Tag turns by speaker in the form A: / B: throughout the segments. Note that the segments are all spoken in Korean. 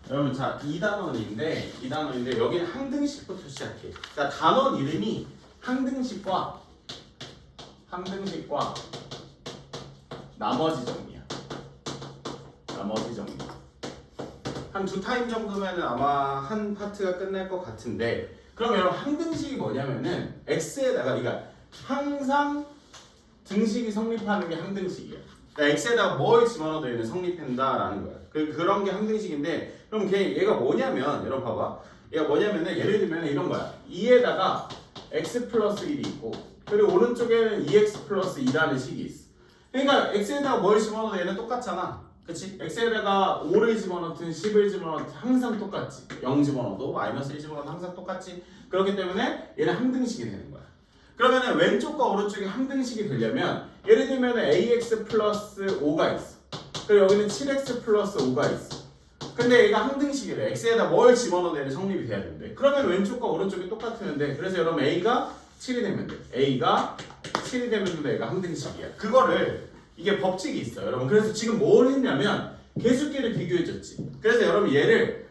A: 여러분 자 2단원인데 여기는 항등식부터 시작해. 자 단원 이름이 항등식과 나머지 정리야. 나머지 정리. 한 2타임 정도면 아마 한 파트가 끝날 것 같은데, 그럼 여러분 항등식이 뭐냐면은 x에다가, 그러니까 항상 등식이 성립하는 게 항등식이야. 그러니까 x에다가 뭘 집어넣어도 얘는 성립한다라는 거야. 그런 게 항등식인데, 그럼 얘가 뭐냐면, 여러분 봐봐. 얘가 뭐냐면은 예를 들면 이런 거야. 2에다가 x 플러스 1이 있고, 그리고 오른쪽에는 2x 플러스 2라는 식이 있어. 그러니까 x에다가 뭘 집어넣어도 얘는 똑같잖아. 그치? x에다가 5를 집어넣든 10을 집어넣든 항상 똑같지. 0 집어넣어도 마이너스 1 집어넣어도 항상 똑같지. 그렇기 때문에 얘는 항등식이 되는 거야. 그러면은 왼쪽과 오른쪽이 항등식이 되려면, 예를 들면 ax 플러스 5가 있어. 그리고 여기는 7x 플러스 5가 있어. 근데 얘가 항등식이래. x에다 뭘 집어넣어도 얘는 성립이 돼야 되는데, 그러면 왼쪽과 오른쪽이 똑같으는데, 그래서 여러분 a가 7이 되면 돼. a가 7이 되면 돼. 얘가 항등식이야. 그거를, 이게 법칙이 있어요, 여러분. 그래서 지금 뭘 했냐면 개수끼리 비교해줬지. 그래서 여러분 얘를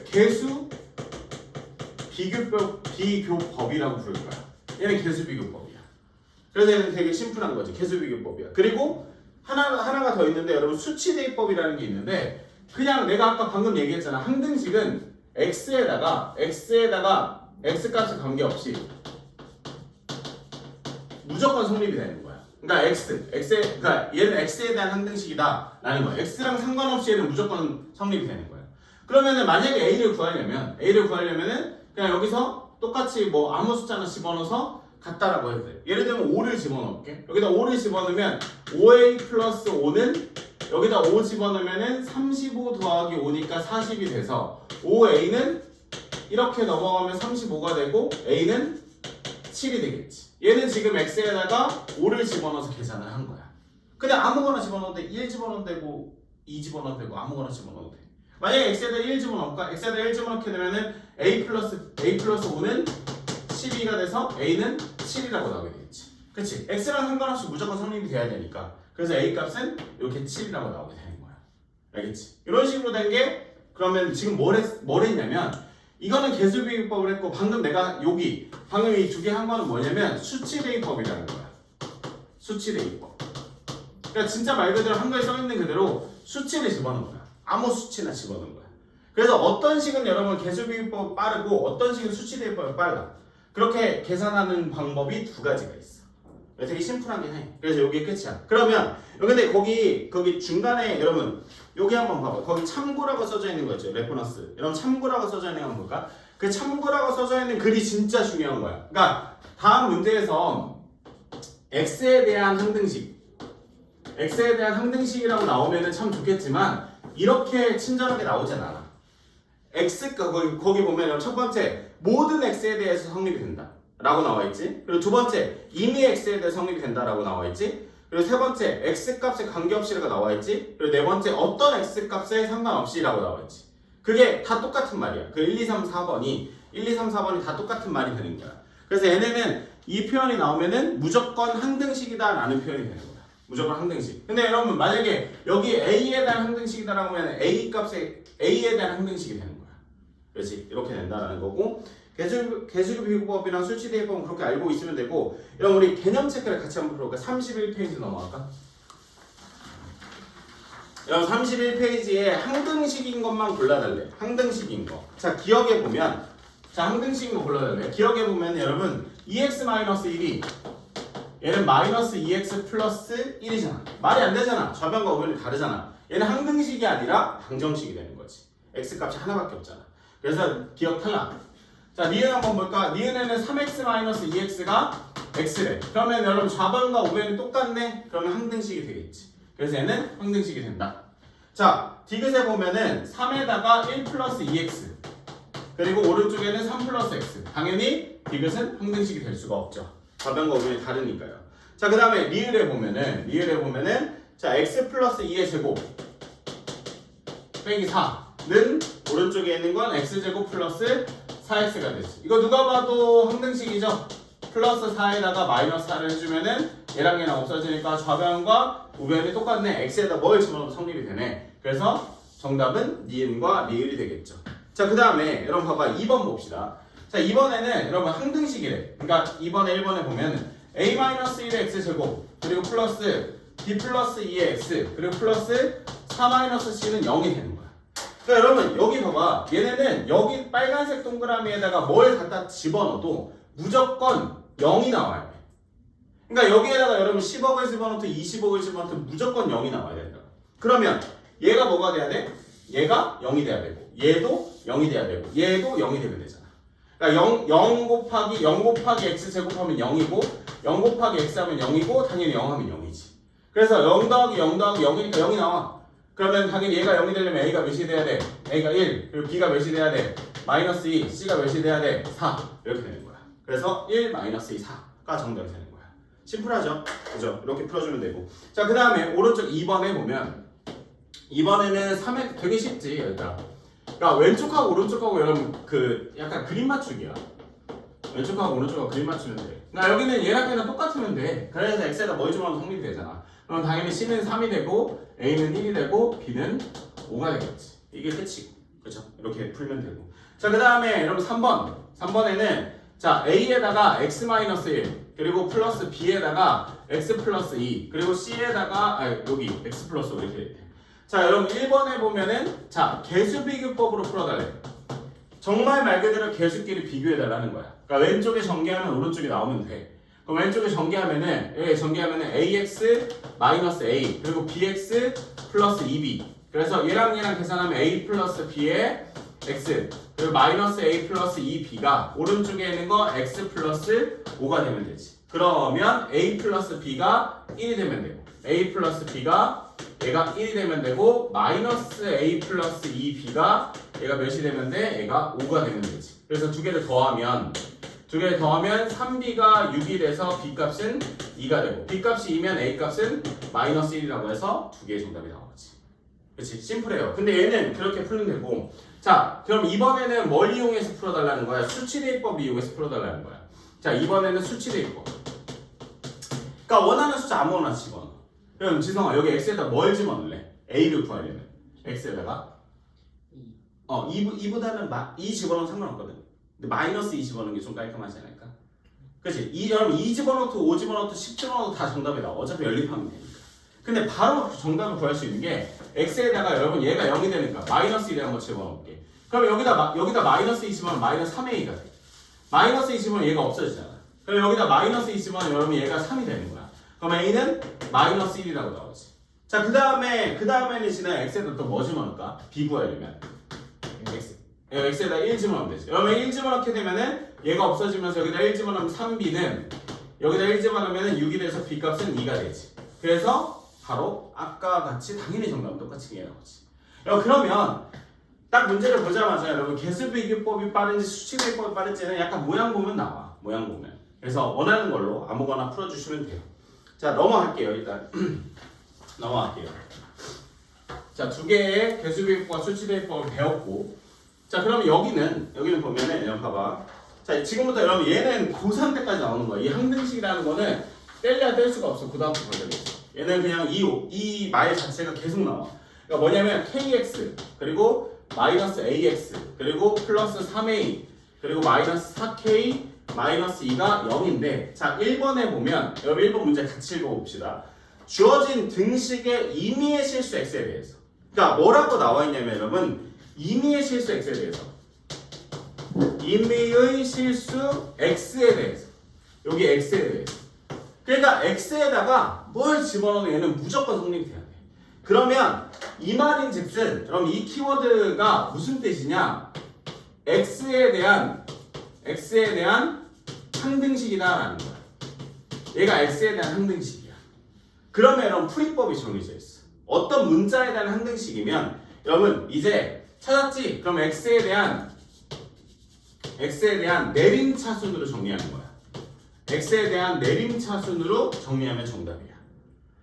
A: 개수 비교법이라고 부를 거야. 얘는 개수 비교법이야. 그래서 얘는 되게 심플한 거지. 개수 비교법이야. 그리고 하나가 더 있는데, 여러분 수치 대입법이라는 게 있는데, 그냥 내가 아까 방금 얘기했잖아. 항등식은 x에다가 x 값에 관계없이 무조건 성립이 되는 거야. 그러니까 그러니까 얘는 x에 대한 항등식이다라는 거야. x랑 상관없이 얘는 무조건 성립이 되는 거야. 그러면은 만약에 a를 구하려면은 그냥 여기서 똑같이 뭐 아무 숫자나 집어넣어서 같다라고 해도 돼. 예를 들면 5를 집어넣을게. 여기다 5를 집어넣으면 5a 플러스 5는 여기다 5 집어넣으면은 35 더하기 5니까 40이 돼서 5a는 이렇게 넘어가면 35가 되고 a는 7이 되겠지. 얘는 지금 x에다가 5를 집어넣어서 계산을 한 거야. 그냥 아무거나 집어넣어도 돼. 1 집어넣어도 되고 2 집어넣어도 되고 아무거나 집어넣어도 돼. 만약에 x에다 1 집어넣을까? x에다 1 집어넣게 되면은 a 플러스 5는 12가 돼서 a는 7이라고 나오게 되겠지. 그치? x랑 상관없이 무조건 성립이 돼야 되니까. 그래서 a 값은 이렇게 7이라고 나오게 되는 거야. 알겠지? 이런 식으로 된 게, 그러면 지금 뭘 했냐면, 이거는 개수비교법을 했고, 방금 이 2개 한 거는 뭐냐면 수치대입법이라는 거야. 수치대입법. 그러니까 진짜 말 그대로 한글에 써있는 그대로 수치를 집어넣은 거야. 아무 수치나 집어넣은 거야. 그래서 어떤 식은 여러분 개수비교법이 빠르고 어떤 식은 수치대입법이 빨라. 그렇게 계산하는 방법이 2가지가 있어. 되게 심플하긴 해. 그래서 여기 끝이야. 그러면 근데 거기 중간에 여러분 여기 한번 봐봐. 거기 참고라고 써져 있는 거 있죠. 레퍼런스. 여러분 참고라고 써져 있는 거 한번 볼까? 그 참고라고 써져 있는 글이 진짜 중요한 거야. 그러니까 다음 문제에서 x에 대한 항등식이라고 나오면은 참 좋겠지만 이렇게 친절하게 나오진 않아. 거기 보면 첫 번째 모든 x에 대해서 성립이 된다 라고 나와있지. 그리고 두 번째 이미 x에 대해 성립이 된다라고 나와있지. 그리고 세 번째 x값에 관계없이라고 나와있지. 그리고 네 번째 어떤 x값에 상관없이라고 나와있지. 그게 다 똑같은 말이야. 그 1, 2, 3, 4번이 다 똑같은 말이 되는 거야. 그래서 얘네는 이 표현이 나오면은 무조건 항등식이다 라는 표현이 되는 거야. 무조건 항등식. 근데 여러분 만약에 여기 a에 대한 항등식이다라고 하면 a에 대한 항등식이 되는 거야. 그렇지? 이렇게 된다라는 거고, 개수비교법이랑 수치대입법은 그렇게 알고 있으면 되고, 여러분 우리 개념 체크를 같이 한번 볼까? 31페이지 넘어갈까? 여러분 31페이지에 항등식인 것만 골라달래. 항등식인 거. 자 기억해보면, 항등식인 거 골라달래. 기억해보면 여러분 2x-1이 얘는 마이너스 2x 플러스 1이잖아. 말이 안 되잖아. 좌변과 우변이 다르잖아. 얘는 항등식이 아니라 방정식이 되는 거지. x값이 하나밖에 없잖아. 그래서 기억 탈락. 자, 니은 한번 볼까? 니은에는 3x-2x가 x래. 그러면 여러분 좌변과 우변이 똑같네? 그러면 항등식이 되겠지. 그래서 얘는 항등식이 된다. 자, 디귿에 보면은 3에다가 1 플러스 2x 그리고 오른쪽에는 3 플러스 x. 당연히 디귿은 항등식이 될 수가 없죠. 좌변과 우변이 다르니까요. 자, 그 다음에 리을에 보면은 자, x 플러스 2의 제곱 빼기 4는 오른쪽에 있는 건 x제곱 플러스 4x가 되지. 이거 누가 봐도 항등식이죠? 플러스 4에다가 마이너스 4를 해주면은 얘랑 얘랑 없어지니까 좌변과 우변이 똑같네. x에다 뭘 집어넣어도 성립이 되네. 그래서 정답은 니은과 리을이 되겠죠. 자, 그 다음에 여러분 봐봐. 2번 봅시다. 자, 이번에는 여러분 항등식이래. 그러니까 2번에 1번에 보면 a-1의 x제곱 그리고 플러스 b 플러스 2의 x 그리고 플러스 4-c는 0이 되는 거야. 그러니까 여러분 여기 봐봐. 얘네는 여기 빨간색 동그라미에다가 뭘 갖다 집어넣어도 무조건 0이 나와야 돼. 그러니까 여기에다가 여러분 10억을 집어넣어도 20억을 집어넣어도 무조건 0이 나와야 된다. 그러면 얘가 뭐가 돼야 돼? 얘가 0이 돼야 되고 얘도 0이 돼야 되고 얘도 0이 되면 되잖아. 그러니까 0 곱하기 x 제곱하면 0이고 0 곱하기 x 하면 0이고 당연히 0 하면 0이지. 그래서 0 더하기 0 더하기 0이니까 0이 나와. 그러면 당연히 얘가 0이 되려면 a가 몇이 돼야 돼? a가 1 그리고 b가 몇이 돼야 돼? 마이너스 2 c가 몇이 돼야 돼? 4 이렇게 되는 거야. 그래서 1 마이너스 2 4가 정답이 되는 거야. 심플하죠? 그죠? 이렇게 풀어주면 되고. 자, 그 다음에 오른쪽 2번에 보면 이번에는 3회 되게 쉽지 일단. 그러니까 왼쪽하고 오른쪽하고 여러분 그 약간 그림 맞추기야. 왼쪽하고 오른쪽하고 그림 맞추면 돼. 그러니까 여기는 얘랑 얘랑 똑같으면 돼. 그래서 x에다 뭘 집어넣으면 성립이 되잖아. 그럼 당연히 c는 3이 되고 a는 1이 되고 b는 5가 되겠지. 이게 끝이고. 그죠? 이렇게 풀면 되고. 자, 그 다음에 여러분 3번에는 자 a에다가 x-1 그리고 플러스 b에다가 x 플러스 2 그리고 c에다가 여기 x 플러스 5 이렇게 돼. 자, 여러분 1번에 보면은 자 개수 비교법으로 풀어달래. 정말 말 그대로 개수끼리 비교해달라는 거야. 그러니까 왼쪽에 전개하면 오른쪽에 나오면 돼. 그럼 왼쪽에 전개하면은 ax 마이너스 a 그리고 bx 플러스 2b. 그래서 얘랑 계산하면 a 플러스 b의 x 그리고 마이너스 a 플러스 2b가 오른쪽에 있는 거 x 플러스 5가 되면 되지. 그러면 a 플러스 b가 1이 되면 되고 a 플러스 b가 얘가 1이 되면 되고 마이너스 a 플러스 2b가 얘가 몇이 되면 돼? 얘가 5가 되면 되지. 그래서 두 개를 더하면 3b가 6이 돼서 b 값은 2가 되고 b 값이 2면 a 값은 마이너스 1이라고 해서 두 개의 정답이 나오지. 그렇지? 심플해요. 근데 얘는 그렇게 풀면 되고. 자, 그럼 이번에는 뭘 이용해서 풀어달라는 거야? 수치대입법을 이용해서 풀어달라는 거야. 자, 이번에는 수치대입법. 그러니까 원하는 숫자 아무거나 집어넣어. 그럼 지성아 여기 x에다 뭘 집어넣을래? a를 구하려면 x에다가 2보다는 2 집어넣으면 상관없거든. 근데 마이너스 2 집어넣는 게 좀 깔끔하지 않을까? 그치? 여러분 2 집어넣어도 5 집어넣어도 10 집어넣어도 다 정답이 나와. 어차피 연립하면 되니까. 근데 바로 정답을 구할 수 있는 게 x에다가 여러분 얘가 0이 되니까 마이너스 1을 한번 집어넣을게. 그럼 여기다 마이너스 2 집어넣으면 마이너스 3a가 돼. 마이너스 2 집어넣으면 얘가 없어지잖아. 그럼 여기다 마이너스 2 집어넣으면 여러분 얘가 3이 되는 거야. 그럼 a는 마이너스 1이라고 나오지. 자, 그 다음에는 지금 x에다 또 뭐 집어넣을까? b 구하려면 x에다 1 집어넣으면 되지. 여러분 1 집어넣게 되면은 얘가 없어지면서 여기다 1 집어넣으면 3b는 여기다 1 집어넣으면 6이 돼서 b 값은 2가 되지. 그래서 바로 아까 같이 당연히 정답은 똑같이 이게 나오지. 그러면 딱 문제를 보자마자 여러분 개수비교법이 빠른지 수치대입법이 빠른지는 약간 모양 보면 나와. 모양 보면. 그래서 원하는 걸로 아무거나 풀어주시면 돼요. 자, 넘어갈게요. 일단 넘어갈게요. 자, 두 개의 개수비교법과 수치대입법을 배웠고, 자, 그럼 여기는 보면은 여러분 봐봐. 자, 지금부터 여러분 얘는 고3 때까지 나오는 거야. 이 항등식이라는 거는 뗄래야 뗄 수가 없어. 고등학교 과정에서. 얘는 그냥 이 말 자체가 계속 나와. 그러니까 뭐냐면 kx 그리고 마이너스 ax 그리고 플러스 3a 그리고 마이너스 4k 마이너스 2가 0인데, 자 1번에 보면 여러분 1번 문제 같이 읽어봅시다. 주어진 등식의 임의의 실수 x에 대해서, 그러니까 뭐라고 나와 있냐면 여러분 임의의 실수 x에 대해서, 임의의 실수 x에 대해서, 여기 x에 대해서. 그러니까 x에다가 뭘 집어넣어도 얘는 무조건 성립이 돼야 돼. 그러면 이 말인즉슨 그럼 이 키워드가 무슨 뜻이냐? x에 대한 항등식이다라는 거야. 얘가 x에 대한 항등식이야. 그러면 여러분 풀이법이 정해져 있어. 어떤 문자에 대한 항등식이면 여러분 이제 찾았지? 그럼 x에 대한 내림차순으로 정리하는 거야. x에 대한 내림차순으로 정리하면 정답이야.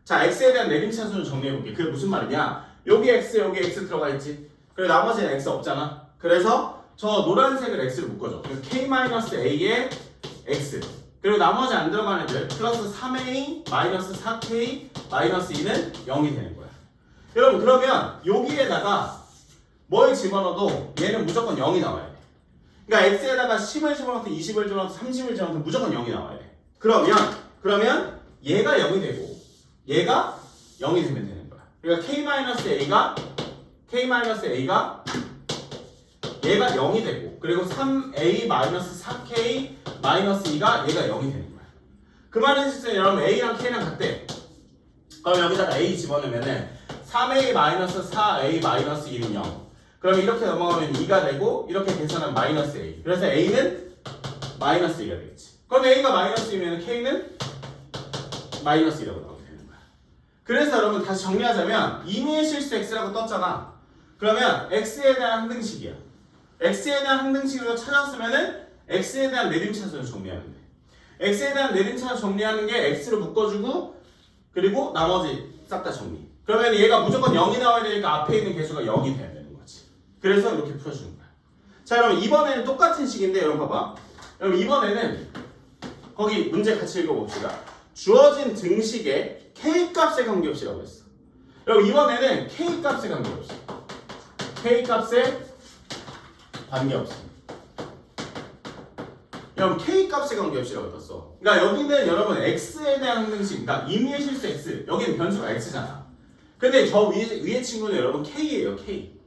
A: 자, x에 대한 내림차순을 정리해볼게. 그게 무슨 말이냐? 여기 x 들어가 있지. 그리고 나머지는 x 없잖아. 그래서 저 노란색을 x를 묶어줘. 그래서 k-a에 x. 그리고 나머지 안 들어가는 애들 플러스 3a 마이너스 4k 마이너스 2는 0이 되는 거야. 여러분 그러면 여기에다가 뭘 집어넣어도 얘는 무조건 0이 나와야 돼. 그러니까 x에다가 10을 집어넣든 20을 집어넣든 30을 집어넣든 무조건 0이 나와야 돼. 그러면 얘가 0이 되고 얘가 0이 되면 되는 거야. 그러니까 k-a가 얘가 0이 되고 그리고 3a-4k-2가 얘가 0이 되는 거야. 그 말은 실제 여러분 a랑 k랑 같대. 그럼 여기다가 a 집어넣으면은 3a-4a-2는 0. 그럼 이렇게 넘어가면 2가 되고 이렇게 계산하면 마이너스 a. 그래서 a는 마이너스 2가 되겠지. 그럼 a가 마이너스 2면 k는 마이너스 2라고 나오게 되는 거야. 그래서 여러분 다시 정리하자면 임의의 실수 x라고 떴잖아. 그러면 x에 대한 항등식이야. x에 대한 항등식으로 찾았으면은 x에 대한 내림차순을 정리하면 돼. x에 대한 내림차순 정리하는 게 x로 묶어주고 그리고 나머지 싹 다 정리. 그러면 얘가 무조건 0이 나와야 되니까 앞에 있는 개수가 0이 돼야 되는 거지. 그래서 이렇게 풀어주는 거야. 자, 그럼 이번에는 똑같은 식인데 여러분 봐봐. 그럼 이번에는 거기 문제 같이 읽어봅시다. 주어진 등식에 k값의 관계없이라고 했어. 여러분 이번에는 k값의 관계없이. k값의 관계없이. 여러분 k값의 관계없이라고 떴어. 그러니까 여기는 여러분 x에 대한 항등식, 그러니까 임의의 실수 x. 여기는 변수가 x잖아. 근데 저 위에 친구는 여러분 k예요, k.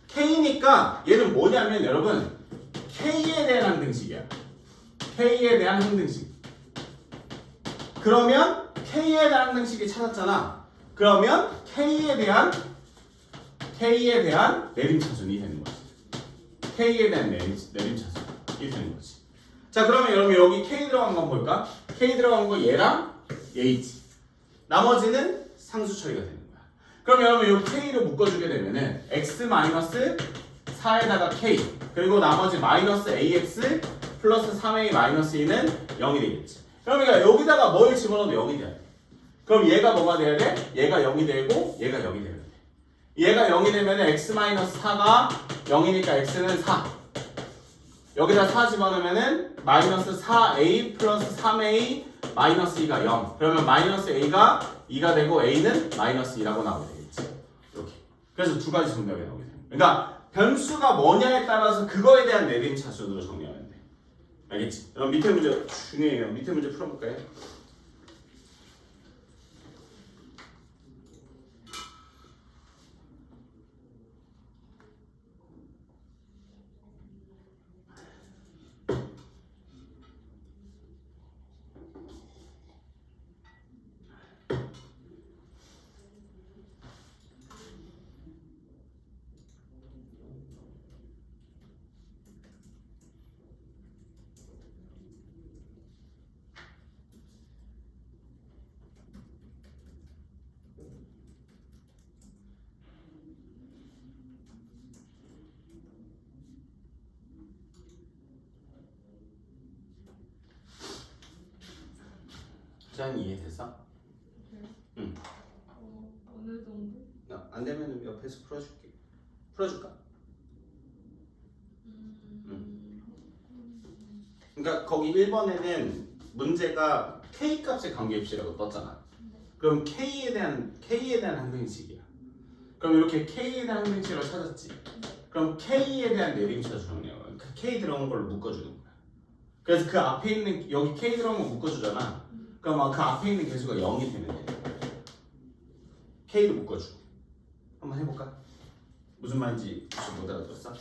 A: k니까 얘는 뭐냐면 여러분 k에 대한 항등식이야. k에 대한 항등식. 그러면 k에 대한 항등식이 찾았잖아. 그러면 k에 대한 내림차순이 되는 거지. k에 대한 내림차순이 되는 거지. 자, 그러면 여러분 여기 k 들어간 건 볼까? k 들어간 거 얘랑 얘있지. 나머지는 상수 처리가 되는 거야. 그럼 여러분 여기 k를 묶어주게 되면은 x-4에다가 k 그리고 나머지 마이너스 ax 플러스 3a 마이너스 2는 0이 되겠지. 그러니까 여기다가 뭘 집어넣어도 0이 돼야 돼. 그럼 얘가 뭐가 돼야 돼? 얘가 0이 되고 얘가 0이 되야 돼. 얘가 0이 되면 x-4가 0이니까 x는 4. 여기다 4 집어넣으면은 마이너스 4a 플러스 3a 마이너스 2가 0. 그러면 마이너스 a가 2가 되고 a는 마이너스 2라고 나오게 되겠지. 이렇게. 그래서 두 가지 정답이 나오게 됩니다. 그러니까 변수가 뭐냐에 따라서 그거에 대한 내림차순으로 정리하면 돼. 알겠지? 그럼 밑에 문제 중요해요. 밑에 문제 풀어볼까요? 짠 이해됐어? 응.
B: 어느 정도?
A: 안 되면 옆에서 풀어줄게. 풀어줄까? 그러니까 거기 1번에는 문제가 k 값의 관계없이라고 떴잖아. 그럼 k에 대한 항등식이야. 그럼 이렇게 k에 대한 항등식을 찾았지. 그럼 k에 대한 내림차순 정리하고 k 들어간 걸로 묶어주는 거야. 그래서 그 앞에 있는 여기 k 들어간 거 묶어주잖아. 그럼 그 앞에 있는 개수가 0이 되면 돼. k를 묶어주고 한번 해볼까? 무슨 말인지 혹시 못 알아들었어?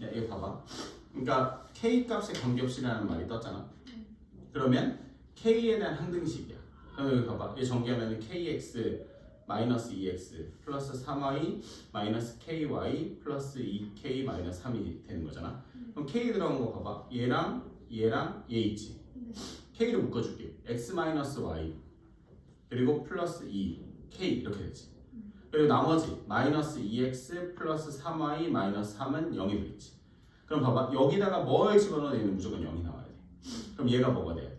A: 야, 이거 봐봐. 그러니까 k 값의 관계없이라는 말이 떴잖아. 그러면 k에 대한 항등식이야. 그럼 여기 봐봐. 이 전개하면 kx 마이너스 2x 플러스 3y 마이너스 ky 플러스 2k 마이너스 3이 되는 거잖아. 그럼 k 들어간 거 봐봐. 얘랑 얘 있지. k를 묶어줄게. x 마이너스 y 그리고 플러스 2k 이렇게 되지. 그리고 나머지 마이너스 2x 플러스 3y 마이너스 3은 0이 되겠지. 그럼 봐봐. 여기다가 뭘 집어넣어도 얘는 무조건 0이 나와야 돼. 그럼 얘가 뭐가 돼야 돼?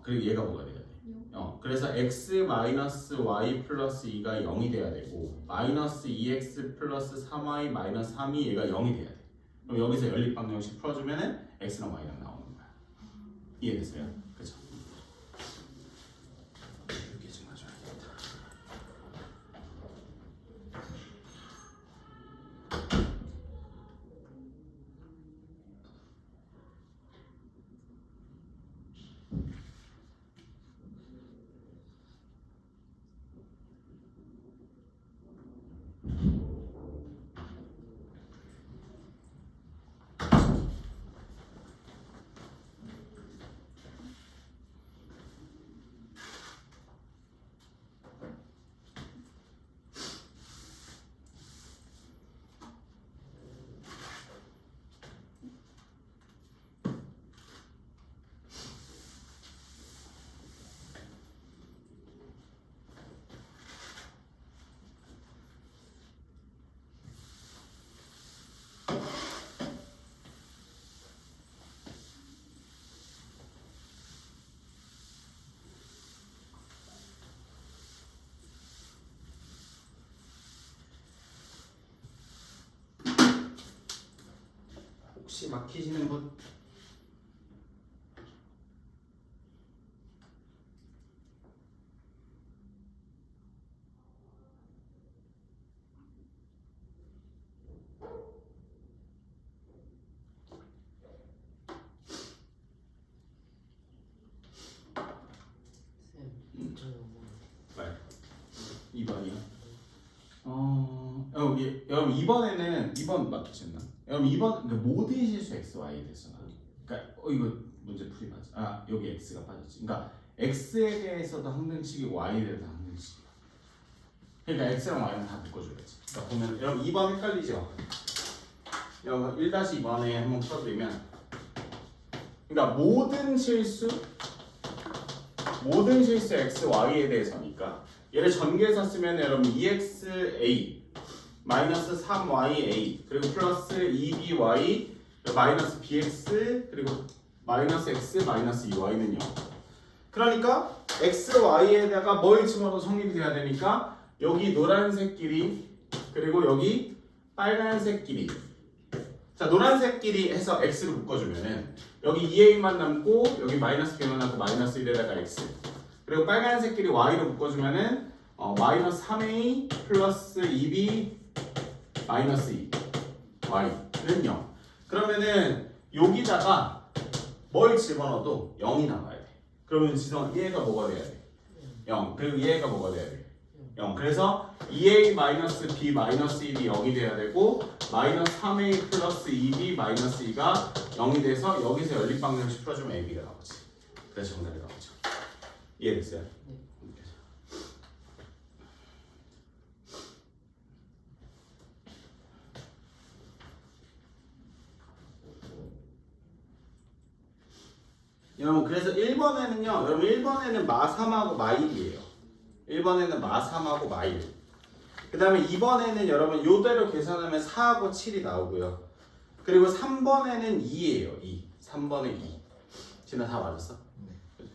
A: 그리고 얘가 뭐가 돼야 돼? 그래서 x 마이너스 y 플러스 2가 0이 돼야 되고 마이너스 2x 플러스 3y 마이너스 3이 얘가 0이 돼야 돼. 그럼 여기서 연립방정식 풀어주면은 x랑 y랑 나오는 거야. 이해됐어요? 그쵸? 이렇게 좀 해줘야겠다. 혹시 막히시는 분? 네. 2번이요. 여러분 이번에는 2번 맞추셨나? 여러분 2번 그러니까 모든 실수 x, y 됐잖아. 그러니까 이거 문제 풀이 맞아. 아 여기 x가 빠졌지. 그러니까 x에 대해서도 항등식이 y에 대해서도 항등식이야. 그러니까 x랑 y는 다 묶어줘야지. 그러니까 보면 여러분 2번 헷갈리죠? 여러분 1-2번에 한번 풀어드리면 그러니까 모든 실수 x, y에 대해서니까 얘를 전개해서 쓰면 여러분 2xa 마이너스 3ya 그리고 플러스 2by 마이너스 bx 그리고 마이너스 x 마이너스 2y는요. 그러니까 x, y에다가 뭘 집어넣어도 성립이 돼야 되니까 여기 노란색 길이 그리고 여기 빨간색 길이 자 노란색 길이 해서 x를 묶어주면은 여기 2a만 남고 여기 마이너스 b만 남고 마이너스 1에다가 x 그리고 빨간색 길이 y로 묶어주면은 마이너스 3a 플러스 2b 마이너스 2 y는 0 그러면은 여기다가 뭘 집어넣어도 0이 나와야 돼. 그러면 지성 얘가 뭐가 돼야 돼? 0 그리고 얘가 뭐가 돼야 돼? 0 그래서 2a 마이너스 b 마이너스 1이 0이 돼야 되고 마이너스 3a 플러스 2b 마이너스 2가 0이 돼서 여기서 연립방정식 풀어주면 ab가 나오지. 그래서 정답이 나오죠. 이해됐어요? 네. 여러분 그래서 1번에는요 여러분 1번에는 마3하고 마1이에요 1번에는 마3하고 마1 그 다음에 2번에는 여러분 요대로 계산하면 4하고 7이 나오고요 그리고 3번에는 2예요 2 3번에 2 지나 다 맞았어? 네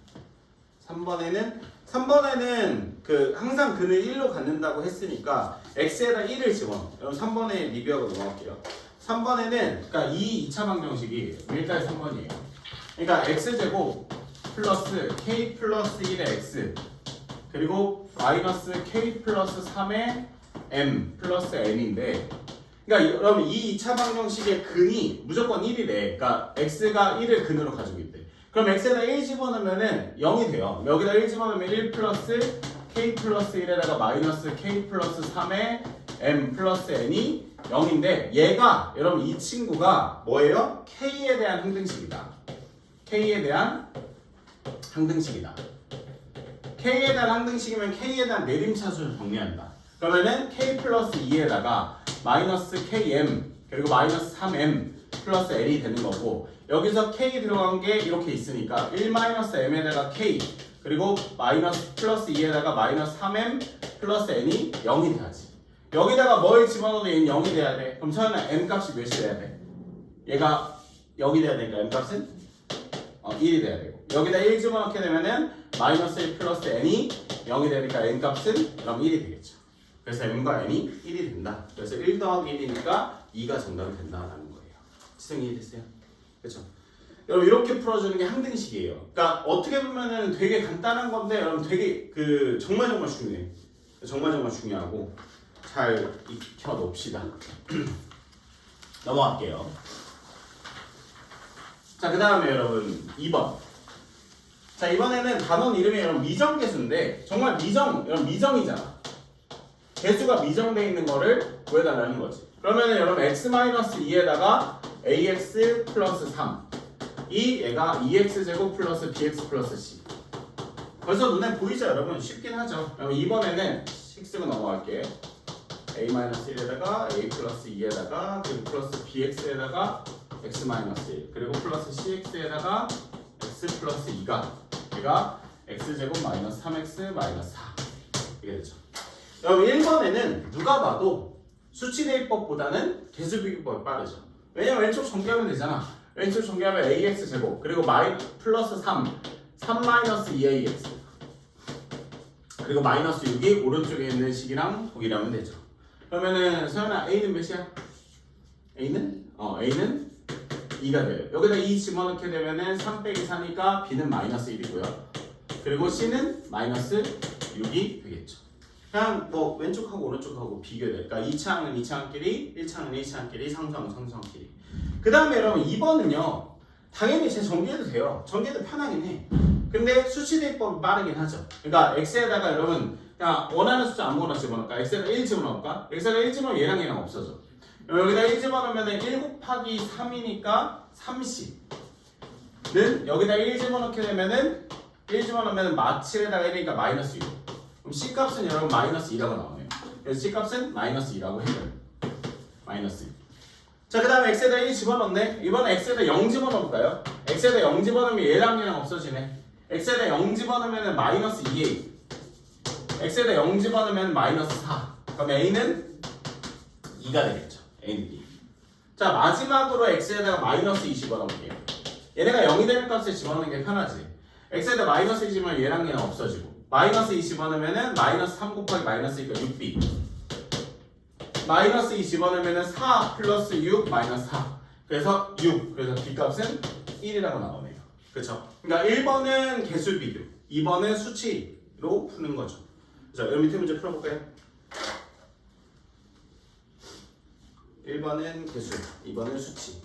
A: 3번에는 그 항상 근을 1로 갖는다고 했으니까 x에다 1을 집어넣어 여러분 3번에 리뷰하고 넘어갈게요 3번에는 그러니까 이 2차 방정식이 1-3번이에요 그러니까 x제곱 플러스 k 플러스 1의 x 그리고 마이너스 k 플러스 3의 m 플러스 n인데 그러니까 여러분 이 2차 방정식의 근이 무조건 1이래 그러니까 x가 1을 근으로 가지고 있대 그럼 x에다 1 집어넣으면 0이 돼요 여기다 1 집어넣으면 1 플러스 k 플러스 1에다가 마이너스 k 플러스 3의 m 플러스 n이 0인데 얘가 여러분 이 친구가 뭐예요? k에 대한 항등식이다 K에 대한 항등식이다. K에 대한 항등식이면 K에 대한 내림차수를 정리한다. 그러면은 K 플러스 2에다가 마이너스 KM 그리고 마이너스 3M 플러스 N이 되는 거고 여기서 K 들어간 게 이렇게 있으니까 1 마이너스 M에다가 K 그리고 마이너스 플러스 2에다가 마이너스 3M 플러스 N이 0이 돼야지. 여기다가 뭘 집어넣어도 얘는 0이 돼야 돼. 그럼 처음에 M 값이 몇이 돼야 돼? 얘가 0이 돼야 되니까 M 값은 1이 돼야 되고 여기다 1 집어넣게 되면은 마이너스 1 플러스 n이 0이 되니까 n 값은 그럼 1이 되겠죠. 그래서 m과 n이 1이 된다. 그래서 1 더하기 1이니까 2가 정답이 된다라는 거예요. 지성이 이해됐어요? 그렇죠? 여러분 이렇게 풀어주는 게 항등식이에요. 그러니까 어떻게 보면은 되게 간단한 건데 여러분 되게 정말 중요해. 정말 중요하고 잘 익혀 놓읍시다. 넘어갈게요. 자, 그 다음에 여러분 2번. 자, 이번에는 단원 이름이 여러분 미정계수인데 정말 여러분 미정이잖아. 개수가 미정되어 있는 거를 구해달라는 거지. 그러면 여러분 x-2에다가 ax 플러스 3 이 얘가 2x제곱 플러스 bx 플러스 c. 벌써 눈에 보이죠 여러분? 쉽긴 하죠. 그럼 이번에는 식 쓰고 넘어갈게. a-1에다가 a 플러스 2에다가 그리고 플러스 bx에다가 x-1 그리고 플러스 cx에다가 x 플러스 2가 얘가 x제곱 마이너스 3x 마이너스 4 이게 되죠. 여러분 1번에는 누가 봐도 수치대입법보다는 개수비교법이 빠르죠. 왜냐면 왼쪽 전개하면 되잖아. 왼쪽 전개하면 ax제곱 그리고 플러스 3 마이너스 2ax 그리고 마이너스 6이 오른쪽에 있는 식이랑 동일하면 되죠. 그러면은 서연아 a는 몇이야? a는 2가 돼요. 여기다 2 집어넣게 되면은 3 빼기 4니까 b는 마이너스 1이고요. 그리고 c는 마이너스 6이 되겠죠. 그냥 뭐 왼쪽하고 오른쪽하고 비교돼. 그러니까 2차항은 2차항끼리, 1차항은 1차항끼리, 상수항은 상수항끼리. 그 다음에 여러분 2번은요. 당연히 제 전개해도 돼요. 전개도 편하긴 해. 근데 수치대입법이 빠르긴 하죠. 그러니까 x에다가 여러분 그냥 원하는 숫자 아무거나 집어넣을까? x에다 1 집어넣을까? x에다 1 집어넣으면 얘랑 없어져. 여기다 1 집어넣으면 1 곱하기 3이니까 30는 여기다 1 집어넣게 되면은 1 집어넣으면 마7에다가 1이니까 마이너스 6. 그럼 C값은 여러분 마이너스 2라고 나오네요. 그래서 C값은 마이너스 2라고 해요. 마이너스 2. 자, 그 다음에 X에다 1 집어넣네. 이번에 X에다 0 집어넣을까요? X에다 0 집어넣으면 얘랑 없어지네. X에다 0 집어넣으면 마이너스 2A. X에다 0 집어넣으면 마이너스 4. 그럼 A는 2가 되겠죠. A는 2. 자, 마지막으로 X에다가 마이너스 2 집어넣을게요. 얘네가 0이 되는 값을 집어넣는 게 편하지. X에다 마이너스 2 집으면 얘랑 없어지고. 마이너스 2 집어넣으면은 마이너스 3 곱하기 마이너스 2가 6b. 마이너스 2 집어넣으면은 4 플러스 6 마이너스 4. 그래서 6. 그래서 b값은 1이라고 나오네요. 그렇죠? 그러니까 1번은 개수 비교, 2번은 수치로 푸는 거죠. 자, 여기 밑에 문제 풀어볼까요? 1번은 개수, 2번은 수치.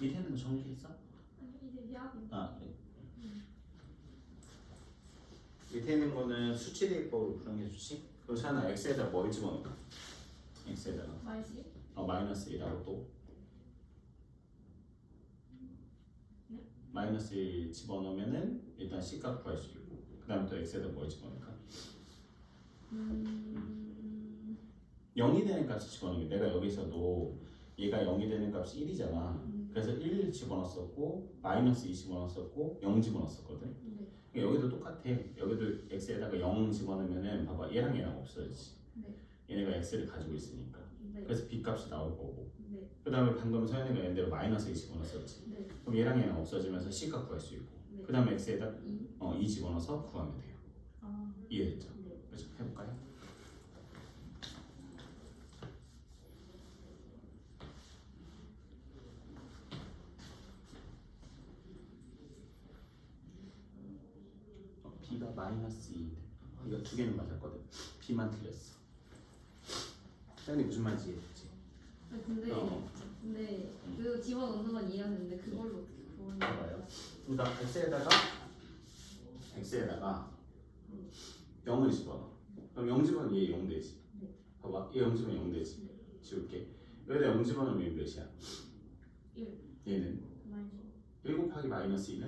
A: 밑에 있는 거 정리했어?
B: 아니 이제 야근.
A: 아 그래. 밑에 있는 거는 수치 대입법으로 푸는 게 좋지? 그럼 사나 x에다 뭘 집어넣을까? x에다가
B: 말지?
A: 마이너스 1하고 또
B: 네?
A: 마이너스 1 집어넣으면은 일단 c값 구할 수 있고 그 다음에 또 x에다 뭘 집어넣을까? 0이 되는 값을 집어넣는 게 내가 여기서도 얘가 0이 되는 값이 1이잖아. 그래서 1 집어넣었었고 마이너스 2 집어넣었었고 0 집어넣었었거든.
B: 네.
A: 여기도 똑같아. 여기도 x에다가 0 집어넣으면은 봐봐 얘랑 얘랑 없어지지.
B: 네.
A: 얘네가 x를 가지고 있으니까.
B: 네.
A: 그래서 b 값이 나올 거고.
B: 네.
A: 그 다음에 방금 서연이가 얘네대로 마이너스 2 집어넣었었지.
B: 네.
A: 그럼 얘랑 얘랑 없어지면서 c 값 구할 수 있고.
B: 네.
A: 그 다음에 x에다
B: 2.
A: 2 집어넣어서 구하면 돼요.
B: 아.
A: 이해됐죠?
B: 네.
A: 그래서 해볼까요? b가 마이너스 2인데 이거 두 개는 맞았거든. b만 틀렸어. 서연이 무슨 말인지 이해됐지?
B: 아니, 근데 근데 그 집어넣는 건 이해가 되는데 그걸로 어떻게 구하는
A: 봐봐요. 그러니까 x에다가 0을 집어넣어. 그럼 0 집어넣으면 얘 0 되지.
B: 네.
A: 봐봐. 얘 0 집어넣으면 0 되지.
B: 네.
A: 지울게. 여기다 0 집어넣으면 몇이야?
B: 1.
A: 얘는
B: 마이너스.
A: 1 곱하기 마이너스 2는?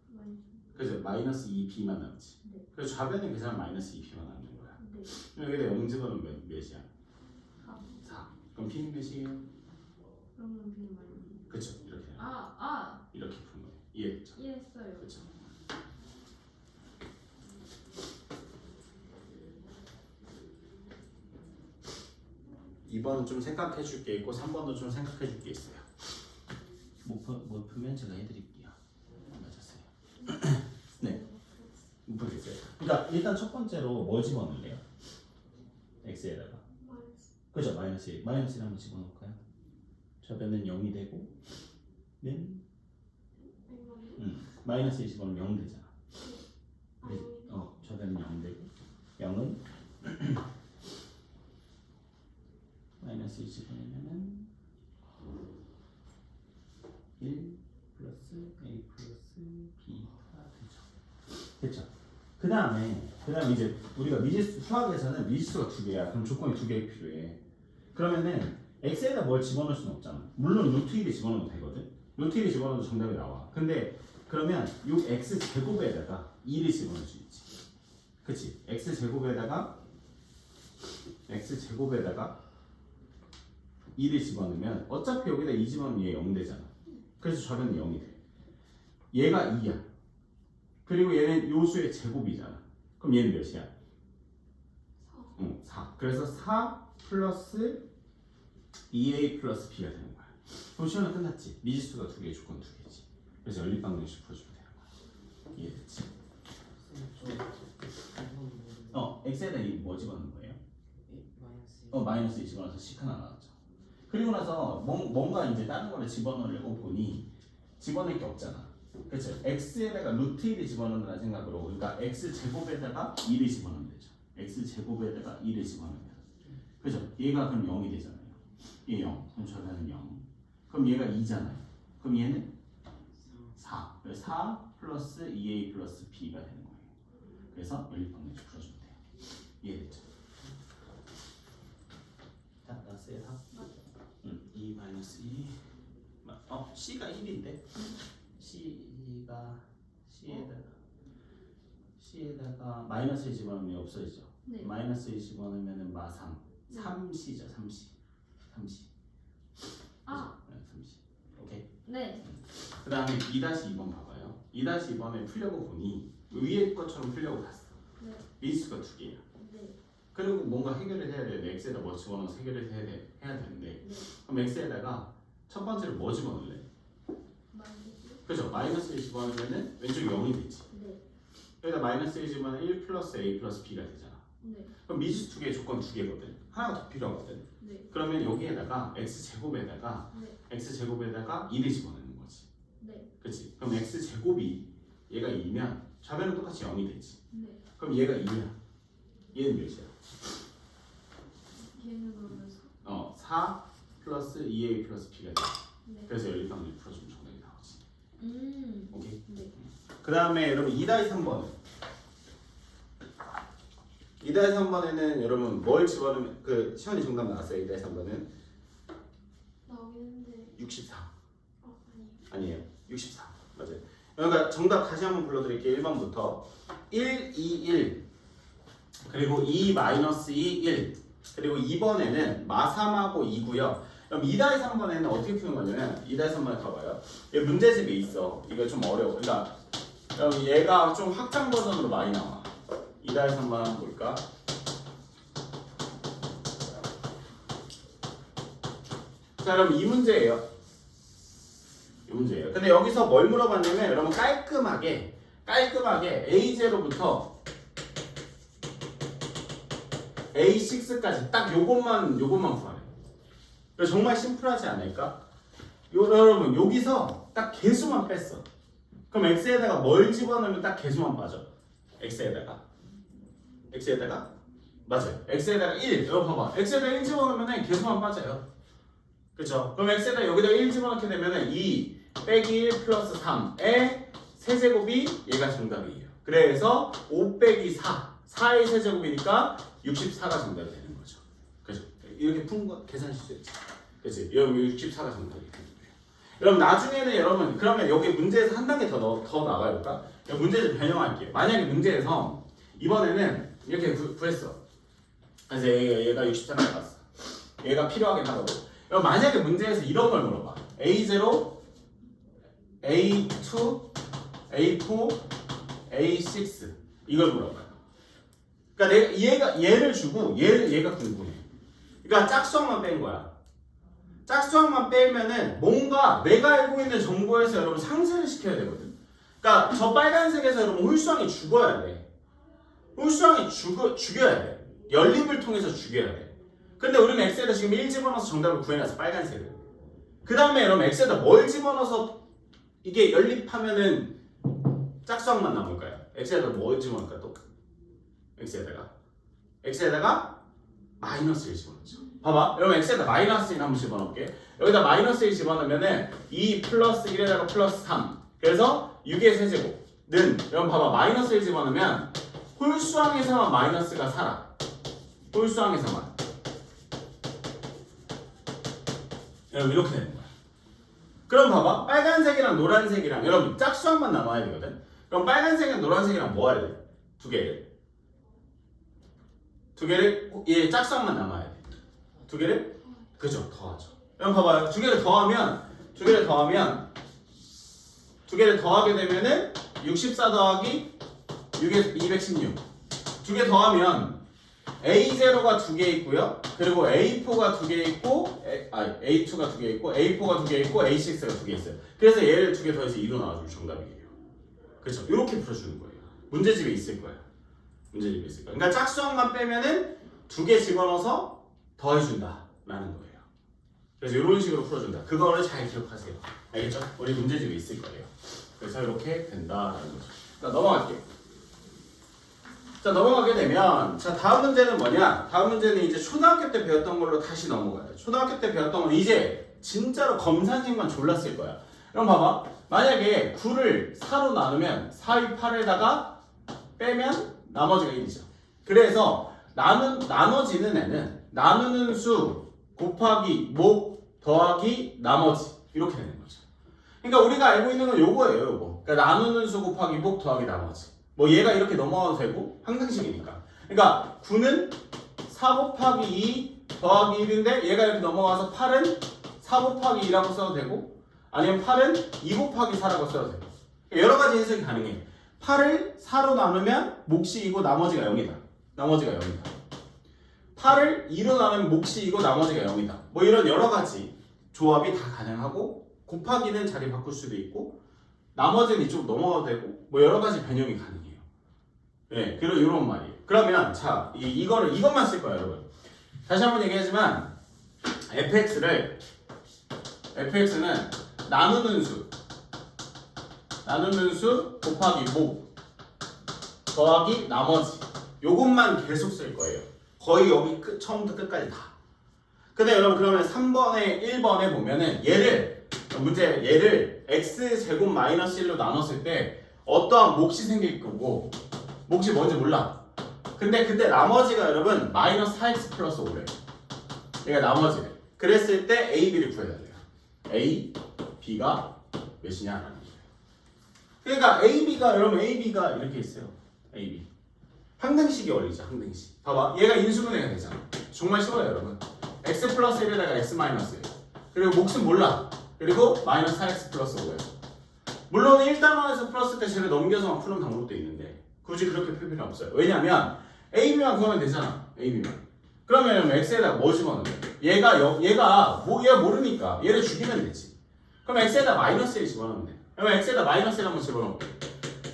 B: 마이너스.
A: 그래서 마이너스 2b만 남지.
B: 네.
A: 그래서 좌변에 계산하면 마이너스 2b만 남는 거야.
B: 네.
A: 그럼 여기다 0 집어넣으면 몇이야?
B: 4.
A: 4. 그럼 b는 몇이에요?
B: 그러면 B는 마이너스.
A: 그쵸. 이렇게.
B: 아.
A: 이렇게 푸는 거예요. 이해했죠?
B: 이해했어요.
A: 그쵸. 2번 좀 생각해 줄 게 있고 3번도 좀 생각해 줄 게 있어요. 못 풀면 제가 해드릴게요. 맞았어요. 네. 못 풀겠어요. 그러니까 일단 첫 번째로 뭐 집어넣을래요? x에다가.
B: 마이너스.
A: 그죠? 마이너스 1. 마이너스 1 한번 집어넣을까요? 좌변은 0이 되고 는 마이너스 1 집어넣으면 0 되잖아. 네. 좌변은 0 되고 0은 마이너스 2 집어넣으면은 1 플러스 a 플러스 b가 되죠. 됐죠? 그 다음에 이제 우리가 미지수 수학에서는 미지수가 두 개야. 그럼 조건이 두 개 필요해. 그러면은 x에다 뭘 집어넣을 수는 없잖아. 물론 루트 1이 집어넣어도 되거든. 루트 1이 집어넣어도 정답이 나와. 근데 그러면 요 x 제곱에다가 2를 집어넣을 수 있지. 그치? x 제곱에다가 2를 집어넣으면 어차피 여기다 2 집어넣으면 얘 0 되잖아. 그래서 좌변은 0이 돼. 얘가 2야. 그리고 얘는 요 수의 제곱이잖아. 그럼 얘는 몇이야? 4. 그래서 4 플러스 2a 플러스 b가 되는 거야. 그럼 시험은 끝났지. 미지수가 두 개, 조건 두 개지. 그래서 연립방정식 풀어주면 되는 거야. 이해됐지? x에다 뭐 집어넣는 거예요? 마이너스 2 집어넣어서 식 하나 나왔죠. 그리고 나서 뭔가 이제 다른 거를 집어넣으려고 보니 집어넣을 게 없잖아. 그렇죠? x에다가 루트 1을 집어넣는다는 생각으로 그러니까 x 제곱에다가 2를 집어넣으면 되죠. x 제곱에다가 2를 집어넣으면 그죠? 얘가 그럼 0이 되잖아요. 얘 0. 그럼 저변은 0. 그럼 얘가 2잖아요. 그럼 얘는 4. 그래서 4 플러스 2a 플러스 b가 되는 거예요. 그래서 연립방정식 풀어주면 돼요. 이해됐죠? 다 나왔어요 다? 2 마이너스 2 c가 1인데 C에다가 마이너스 1 집어넣으면 없어지죠.
B: 네.
A: 마이너스 1 집어넣으면 마3 3C죠. 3C
B: 아.
A: 3C 오케이.
B: 네.
A: 그 다음에 2-2번 봐봐요. 2-2번에 풀려고 보니 위에 것처럼 풀려고 봤어.
B: 네.
A: 미지수가 두 개야.
B: 네.
A: 그리고 뭔가 해결을 해야 돼. x에다 뭐 집어넣어서 해결을 해야 되는데
B: 네.
A: 그럼 x에다가 첫 번째로 뭐 집어넣을래?
B: 마이너스.
A: 그죠? 마이너스 1 집어넣으면 왼쪽이 0이 되지.
B: 네.
A: 여기다 마이너스 1 집어넣으면 1 플러스 a 플러스 b가 되잖아.
B: 네.
A: 그럼 미지수 두 개, 조건 두 개거든. 하나가 더 필요하거든.
B: 네.
A: 그러면 여기에다가 x제곱에다가
B: 네.
A: x제곱에다가 2를 집어넣는 거지.
B: 네.
A: 그치? 그럼 x제곱이 얘가 2면 좌변은 똑같이 0이 되지.
B: 네.
A: 그럼 얘가 2야. 얘는 몇이야?
B: 걔는 그러면
A: 4 플러스 2a 플러스 b가 돼.
B: 네.
A: 그래서 연립방정식 풀어주면 정답이 나오지. 오케이.
B: 네.
A: 그 다음에 여러분 2-3번. 2-3번에는 여러분 뭘 집어넣으면 그 시원이 정답 나왔어요. 2-3번은
B: 나오긴 했는데
A: 64.
B: 아니.
A: 아니에요. 64. 맞아요. 그러니까 정답 다시 한번 불러드릴게요. 1번부터 1, 2, 1 그리고 2, 마이너스 2, 1 그리고 2번에는 마3하고 2고요. 그럼 2-3번에는 어떻게 푸는 거냐면 2-3번에 가봐요. 얘 문제집이 있어. 이거 좀 어려워. 그러니까 그럼 얘가 좀 확장 버전으로 많이 나와. 2-3번 한번 볼까? 자 그럼 이 문제예요. 이 문제예요. 근데 여기서 뭘 물어봤냐면 여러분 깔끔하게 A0부터 A6까지 딱 요것만 구하래. 그래서 정말 심플하지 않을까? 여러분 여기서 딱 개수만 뺐어. 그럼 x에다가 뭘 집어넣으면 딱 개수만 빠져. x에다가 맞아요. x에다가 1 여러분 봐봐. x에다가 1 집어넣으면 개수만 빠져요. 그쵸? 그럼 x에다 여기다 1 집어넣게 되면은 2 빼기 1 플러스 3의 세제곱이 얘가 정답이에요. 그래서 5 빼기 4의 세제곱이니까 64가 정답이 되는 거죠. 그죠? 이렇게 푼 거 계산 실수했죠. 그치? 여러분 64가 정답이 되는 거예요. 여러분 나중에는 여러분 그러면 여기 문제에서 한 단계 더 나가볼까? 문제 좀 변형할게요. 만약에 문제에서 이번에는 이렇게 구했어. 그래서 얘가 64가 나왔어. 얘가 필요하긴 하다고. 여러분 만약에 문제에서 이런 걸 물어봐. A0, A2, A4, A6 이걸 물어봐요. 그러니까 얘를 주고 얘가 궁금해. 그러니까 짝수항만 뺀 거야. 짝수항만 빼면은 뭔가 내가 알고 있는 정보에서 여러분 상쇄를 시켜야 되거든. 그러니까 저 빨간색에서 여러분 홀수항이 죽어야 돼. 홀수항이 죽여야 돼. 연립을 통해서 죽여야 돼. 근데 우리는 x에다 지금 1 집어넣어서 정답을 구해놨어. 빨간색을. 그 다음에 여러분 x에다 뭘 집어넣어서 이게 연립하면은 짝수항만 남을까요? x에다 뭘 집어넣을까 또? x에다가 마이너스 1 집어넣죠. 봐봐. 여러분 x에다 마이너스 1 한번 집어넣을게. 여기다 마이너스 1 집어넣으면은 2 플러스 1에다가 플러스 3. 그래서 6의 세제곱는 여러분 봐봐. 마이너스 1 집어넣으면 홀수항에서만 마이너스가 살아. 홀수항에서만. 여러분 이렇게 되는 거야. 그럼 봐봐. 빨간색이랑 노란색이랑 여러분 짝수항만 남아야 되거든. 그럼 빨간색이랑 노란색이랑 뭐 할래? 두 개를 얘 짝수항만 남아야 돼. 두 개를 그죠? 더하죠. 여러분 봐봐요. 두 개를 더하게 되면은 64 더하기 6에 216. 두 개 더하면 A0가 두 개 있고요. 그리고 A4가 두 개 있고, A2가 두 개 있고, A4가 두 개 있고, A6가 두 개 있어요. 그래서 얘를 두 개 더해서 2로 나와주면 정답이에요. 그렇죠? 이렇게 풀어주는 거예요. 문제집에 있을 거예요. 그러니까 짝수항만 빼면은 두 개 집어넣어서 더해준다라는 거예요. 그래서 이런 식으로 풀어준다. 그거를 잘 기억하세요. 알겠죠? 우리 문제집에 있을 거예요. 그래서 이렇게 된다라는 거죠. 자, 넘어갈게요. 자, 넘어가게 되면 자, 다음 문제는 뭐냐? 다음 문제는 이제 초등학교 때 배웠던 걸로 다시 넘어가요. 초등학교 때 배웠던 건 이제 진짜로 검산식만 졸라 쓸 거야. 그럼 봐봐. 만약에 9를 4로 나누면 4, 2, 8에다가 빼면 나머지가 1이죠. 그래서 나눠지는 애는 나누는 수 곱하기 목 더하기 나머지 이렇게 되는 거죠. 그러니까 우리가 알고 있는 건 요거예요. 요거. 그러니까 나누는 수 곱하기 목 더하기 나머지. 뭐 얘가 이렇게 넘어가도 되고 항상식이니까. 그러니까 9는 4 곱하기 2 더하기 1인데 얘가 이렇게 넘어가서 8은 4 곱하기 2라고 써도 되고 아니면 8은 2 곱하기 4라고 써도 되고 여러 가지 해석이 가능해. 8을 4로 나누면 몫이 2고 나머지가 0이다. 8을 2로 나누면 몫이 2고 나머지가 0이다. 뭐 이런 여러 가지 조합이 다 가능하고 곱하기는 자리 바꿀 수도 있고 나머지는 이쪽 넘어가도 되고 뭐 여러 가지 변형이 가능해요. 네, 이런 말이에요. 그러면 자, 이것만 쓸 거예요, 여러분. 다시 한번 얘기하지만 fx는 나누는 수 곱하기 목 더하기 나머지 요것만 계속 쓸 거예요. 거의 여기 처음부터 끝까지 다. 근데 여러분 그러면 3번에 1번에 보면은 얘를 문제 얘를 x제곱 마이너스 1로 나눴을 때 어떠한 몫이 생길 거고 몫이 뭔지 몰라. 근데 그때 나머지가 여러분 마이너스 4x 플러스 5래. 얘가 나머지래. 그랬을 때 a, b를 구해달래요. a, b가 몇이냐라는 거예요. 그러니까 a, b가 여러분 a, b가 이렇게 있어요. a, b. 항등식이 원리죠. 항등식. 봐봐. 얘가 인수분해가 되잖아. 정말 쉬워요 여러분. x 플러스 1에다가 x 마이너스 1. 그리고 몫은 몰라. 그리고 마이너스 4x 플러스 5예요. 물론 1단원에서 플러스 때 쟤를 넘겨서만 푸는 방법도 있는데 굳이 그렇게 풀 필요는 없어요. 왜냐면 a, b만 구하면 되잖아. a, b만. 그러면 x에다가 뭐 집어넣는 거야? 얘가 모르니까 얘를 죽이면 되지. 그럼 x에다 마이너스 1 집어넣으면 돼. 그러면 x에다 마이너스 1 한번 집어넣을게.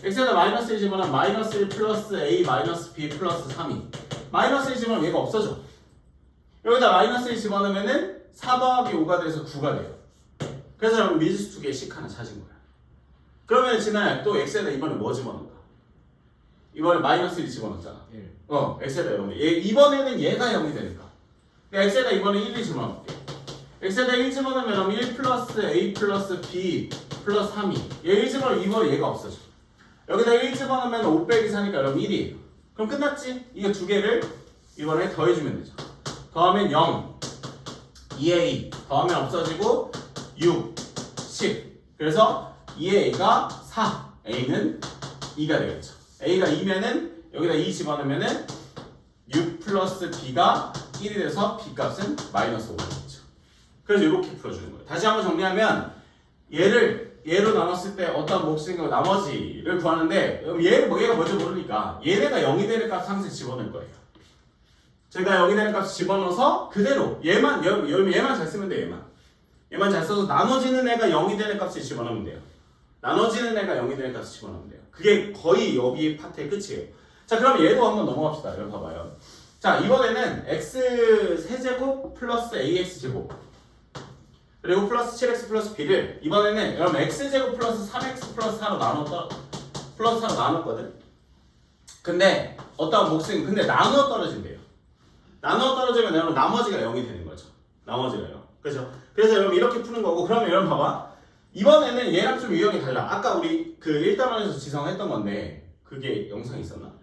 A: x에다 마이너스 1 집어넣으면 마이너스 1 플러스 a 마이너스 b 플러스 3이 마이너스 1 집어넣으면 얘가 없어져. 여기다 마이너스 1 집어넣으면은 4 더하기 5가 돼서 9가 돼요. 그래서 여러분 미지수 두 개의 식 하나 찾은 거야. 그러면 진아야 또 x에다 이번에 뭐 집어넣을까? 이번에 마이너스 1 집어넣었잖아. x에다 0. 이번에는 얘가 0이 되니까. x에다 이번에 1이 집어넣을게. x에다 1 집어넣으면 1 플러스 a 플러스 b 플러스 3이 얘 1 집어넣으면 이번에 얘가 없어져. 여기다 1 집어넣으면 5 빼기 4니까 여러분 1이에요. 그럼 끝났지? 이거 두 개를 이번에 더해주면 되죠. 더하면 0, 2a, 더하면 없어지고 6, 10. 그래서 2a가 4, a는 2가 되겠죠. a가 2면은 여기다 2 집어넣으면은 6 플러스 b가 1이 돼서 b 값은 마이너스 5가 되겠죠. 그래서 이렇게 풀어주는 거예요. 다시 한번 정리하면 얘로 나눴을 때 어떤 몫이 생기고 나머지를 구하는데 얘가 뭔지 모르니까 얘네가 0이 되는 값 항상 집어넣을 거예요. 제가 0이 되는 값 집어넣어서 그대로 얘만 잘 쓰면 돼요. 얘만 잘 써서 나머지는 애가 0이 되는 값을 집어넣으면 돼요. 나머지는 애가 0이 되는 값을 집어넣으면 돼요. 그게 거의 여기 파트의 끝이에요. 자, 그럼 얘도 한번 넘어갑시다. 여기 봐봐요. 자, 이번에는 x 세제곱 플러스 ax 제곱 그리고 플러스 7x 플러스 b를 이번에는 여러분 x제곱 플러스 3x 플러스 4로 나눴거든. 근데 어떤 몫은 근데 나누어 떨어진대요. 나누어 떨어지면 여러분 나머지가 0이 되는 거죠. 나머지가 0. 그죠? 그래서 여러분 이렇게 푸는 거고 그러면 여러분 봐봐. 이번에는 얘랑 좀 유형이 달라. 아까 우리 그 1단원에서 지성했던 건데 그게 영상이 있었나?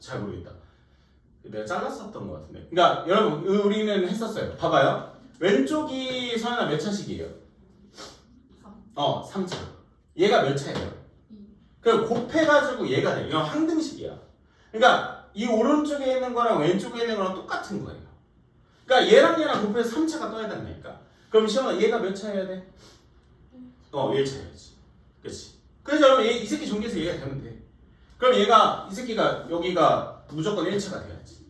A: 잘 모르겠다. 내가 잘랐었던 것 같은데. 그러니까 여러분 우리는 했었어요. 봐봐요. 왼쪽이 서연아 몇 차식이에요? 3차. 얘가 몇 차예요?
B: 2.
A: 그럼 곱해가지고 얘가 돼. 이건 항등식이야. 그러니까 이 오른쪽에 있는 거랑 왼쪽에 있는 거랑 똑같은 거예요. 그러니까 얘랑 곱해서 3차가 떠야 된다니까. 그럼 시험아 얘가 몇 차여야 돼? 1차야지. 그렇지. 그래서 여러분 이 새끼 전개해서 얘가 되면 돼. 그럼 얘가 이 새끼가 여기가 무조건 1차가 돼야지.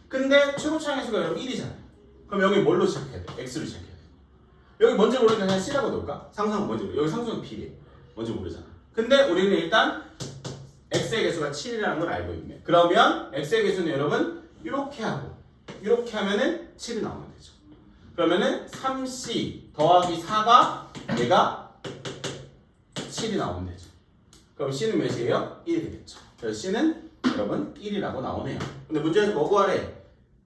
A: 근데 최고차항의 수가 여러분 1이잖아요. 그럼 여기 뭘로 시작해야 돼? x로 시작해야 돼. 여기 뭔지 모르니까 그냥 c라고 넣을까? 상수는 뭔지 모르. 여기 상수는 b래. 뭔지 모르잖아. 근데 우리는 일단 x의 개수가 7이라는 걸 알고 있네. 그러면 x의 개수는 여러분 이렇게 하고 이렇게 하면은 7이 나오면 되죠. 그러면은 3c 더하기 4가 얘가 7이 나오면 되죠. 그럼 c는 몇이에요? 1이 되겠죠. 그래서 c는 여러분 1이라고 나오네요. 근데 문제에서 뭐 구하래?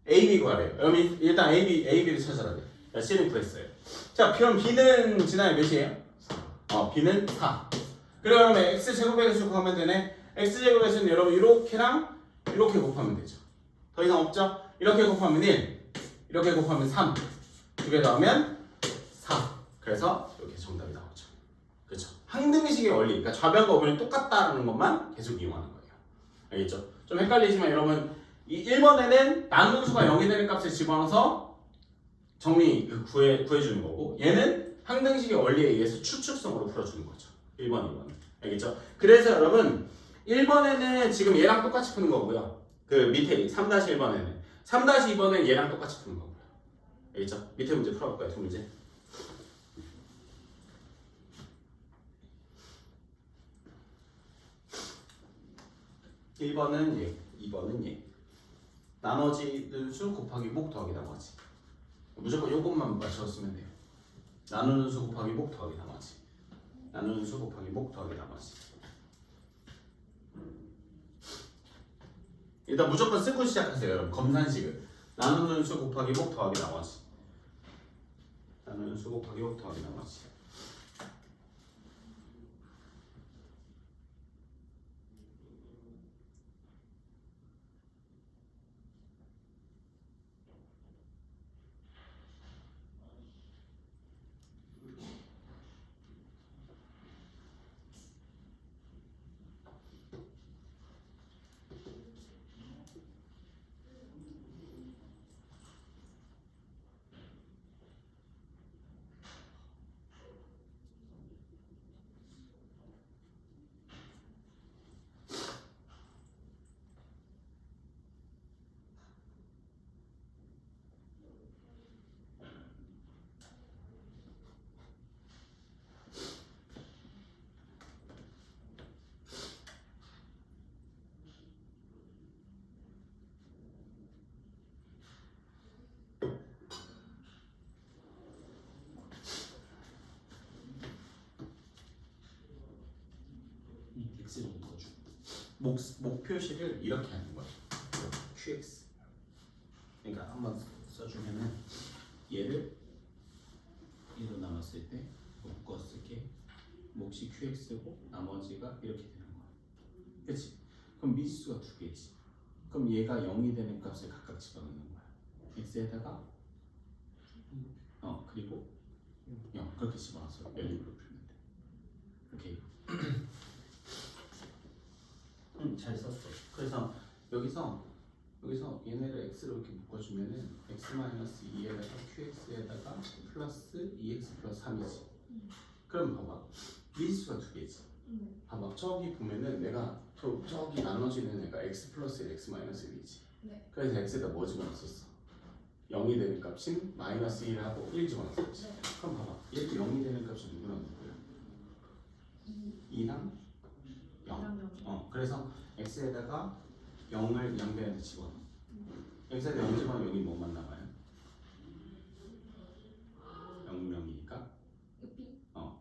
A: a, b 구하래요. 여러분 일단 a, b를 찾아라 돼. 자, c는 구했어요. 자, 그럼 b는 지나요 몇이에요? 4. b는 4. 그리고 여러분 x제곱의 개수 구하면 되네. x제곱의 개수는 여러분 이렇게랑 이렇게 곱하면 되죠. 더 이상 없죠? 이렇게 곱하면 1, 이렇게 곱하면 3, 두 개 더하면 4. 그래서 이렇게 정답이 나오죠. 그렇죠? 항등식의 원리, 그러니까 좌변과 우변이 똑같다는 것만 계속 이용하는 거예요. 알겠죠? 좀 헷갈리지만 여러분 이 1번에는 나누는 수가 0이 되는 값을 집어넣어서 구해주는 거고 얘는 항등식의 원리에 의해서 추측성으로 풀어주는 거죠. 1번, 2번. 알겠죠? 그래서 여러분 1번에는 지금 얘랑 똑같이 푸는 거고요. 그 밑에 3-1번에는 3-2번은 얘랑 똑같이 푸는 거고요. 알겠죠? 밑에 문제 풀어볼까요? 두 문제. (1번은) 얘, (2번은) 얘. 나머지는 수 곱하기 목 더하기 나머지. 무조건 요것만 맞췄으면 돼요. 나누는 수 곱하기 목 더하기 나머지. 나누는 수 곱하기 목 더하기 나머지. 일단 무조건 쓰고 시작하세요, 여러분. 검산식을. 나누는 수 곱하기 목 더하기 나머지. 나는 수고 가격 더하기 나머지.
C: x를 묶어줘.
A: 목표식을 이렇게 하는 거야. QX.
C: 그러니까 한번 써주면은 얘를 1로 나눴을 때 묶었을 게 몫이 qx고 나머지가 이렇게 되는 거야. 그렇지? 그럼 미지수가 두 개지. 그럼 얘가 0이 되는 값을 각각 집어넣는 거야. x에다가 그리고 0 그렇게 집어넣어서 연립으로 풀면 돼. 오케이. 잘 썼어. 그래서 여기서 얘네를 x로 이렇게 묶어주면은 x-2에다가 qx에다가 플러스 2x 플러스 3이지. 그럼 봐봐. 미지수가 두 개지. 봐봐. 저기 보면은 내가 저기 나눠지는 애가 x 플러스 1, x 마이너스 1이지.
B: 네.
A: 그래서 x에다 뭐 집어넣었어? 0이 되는 값인 마이너스 1하고 1 집어넣었지.
B: 네.
A: 그럼 봐봐. 얘도 0이 되는 값이 누구랑 누구야? 2랑 0. 그래서 x에다가 0을 양변에다 집어넣어. x에다 0 집어넣으면 여기 뭐만 남아요? 0명이니까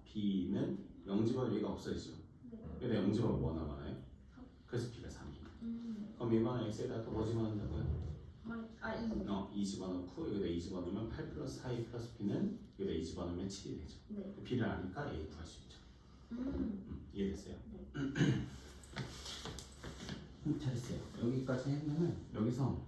A: b는 0 집어넣으면 얘가 없어지죠. 근데 0 집어넣으면 뭐 남아요? 그래서 b가 3이에요. 그럼 이번에 x에다 또 뭐 집어넣는다고요? 2 집어넣고 여기다 2 집어넣으면 8 플러스 4 플러스 b는 여기다 2 집어넣으면 7이 되죠.
B: 네.
A: b를 아니까 a 구할 수 있죠. 이해됐어요? 잘했어요. 여기까지 했으면 여기서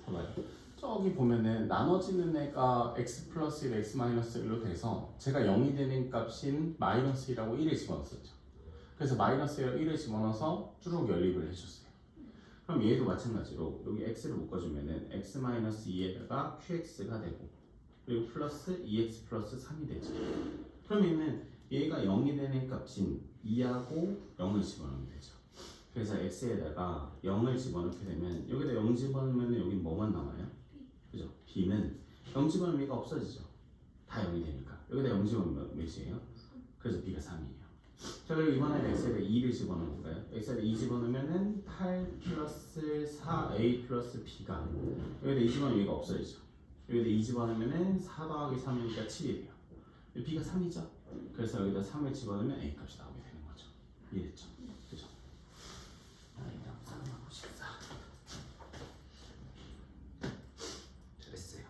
A: 봐봐요. 저기 보면은 나눠지는 애가 x 플러스 1, x 마이너스 1로 돼서 제가 0이 되는 값인 마이너스 1하고 1을 집어넣었죠. 그래서 마이너스 1하고 1을 집어넣어서 쭉 연립을 해줬어요. 그럼 얘도 마찬가지로 여기 x를 묶어주면은 x 마이너스 2에다가 qx가 되고 그리고 플러스 2x 플러스 3이 되죠. 그러면은 얘가 0이 되는 값인 2하고 0을 집어넣으면 되죠. 그래서 x에다가 0을 집어넣게 되면 여기다 0 집어넣으면 여기 뭐만 남아요? 그죠? b는 0 집어넣으면 얘가 없어지죠. 다 0이 되니까 여기다 0 집어넣으면 몇이에요? 그래서 b가 3이에요. 자 그리고 이번에는 x에다 2를 집어넣을까요? x에다 2 집어넣으면은 8 플러스 4a 플러스 b가 여기다 2 집어넣으면 얘가 없어지죠. 여기다 2 집어넣으면은 4 더하기 3이니까 7이 돼요. b가 3이죠. 그래서 여기다 3을 집어넣으면 a 값이 나오게 되는 거죠. 이해됐죠? 그죠? 아이랑 3하고 14 잘했어요.